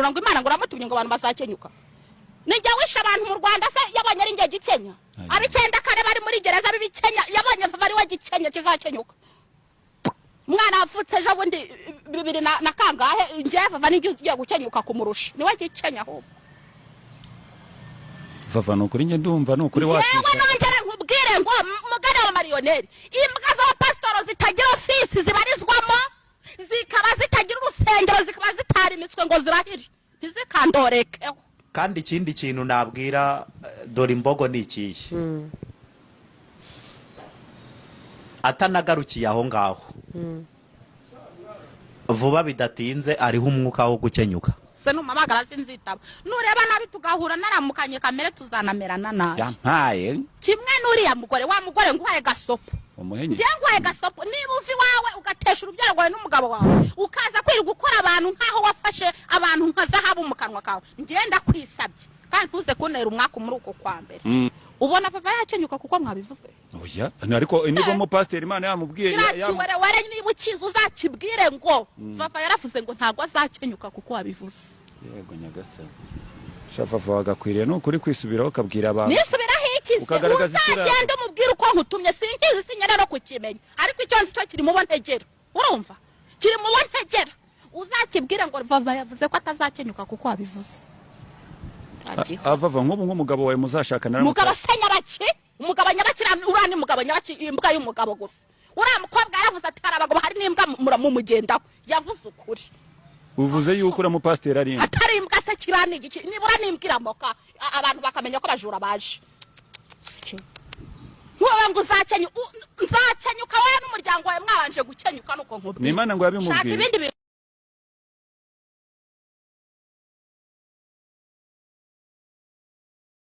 guhanura ngo Imana ngo uramutumye ngo abantu bazakenyuka nijya wisha abantu mu Rwanda se yabonye ari ngiye gikenya abicenda kare bari muri gereza bibikenya yabonye bari wa gikenya kizakenyuka mwana wafutse ejo bundi 2000 na kangahe nje vava ngiye gukenyuka kumurusha niwe gikenya ho vava no kuri nge ndumva no kuri wacu yewe nongera nkubwire ngo mugare wa marioneri imbwa za pastoro zitagira office zibarizwamo zikaba zitagira urusengero zikaba zitari imitwe ngo zirahiri ntizikandoreke kandi ikindi kintu nabwira dore imbogo ni ikihe atanagarukiye aho ngaho vuba bidatinze ariho umwuka wo gukenyuka numamagara sinzitaba nureba nabi tugahura naramukanye kamere tuzanamerana nabi yampaye kimwe nuriya mugore wa mugore nguhaye gasopo umuhenye ngiye nguhaye gasopo niba uvi wawe ugatesha urubyaro rwawe n'umugabo wawe ukaza kwiri gukora abantu nkaho wafashe abantu nka zahabu mu kanwa kawe ngenda kwisabye kandi ntuze kunera umwaka muri uko kwa mbere ubona vava yakenyuka kuko mwabivuze oya ariko niba mu pastor Imana yamubwiye yakiwere ware niba ukiza uzakibwire ngo vava yaravuze ngo ntago azakenyuka kuko wabivuze yego nyagasa shafafa wagakwiriye no kuri kwisubiraho kabwira abantu nisubiraho iki ukagaragaza isura uzagenda umubwira uko nkutumye sinkizi sinyana no kukimenya ariko icyo nzi cyo kiri mu bontegera urumva kiri mu bontegera uzakibwire ngo vava yavuze ko atazakenyuka kuko wabivuze avava nk'umugabo wawe muzashakana mugabo senyabaki umugabo nyabakira urani mugabo nyabaki imbwa y'umugabo gusa uramukobwa yaravuze ati harabagabo hari n'imbwa mumugendaho yavuze ukuri uvuze yuko ura mu pastor ari atari imbwa se kirani iki nibura nimbwira moka abantu bakamenya ko bajura baje wowe ngo nzakenyuka wowe n'umuryango wawe mwabanje gukenyuka nuko nkubwira n'Imana ngo yabimubwiye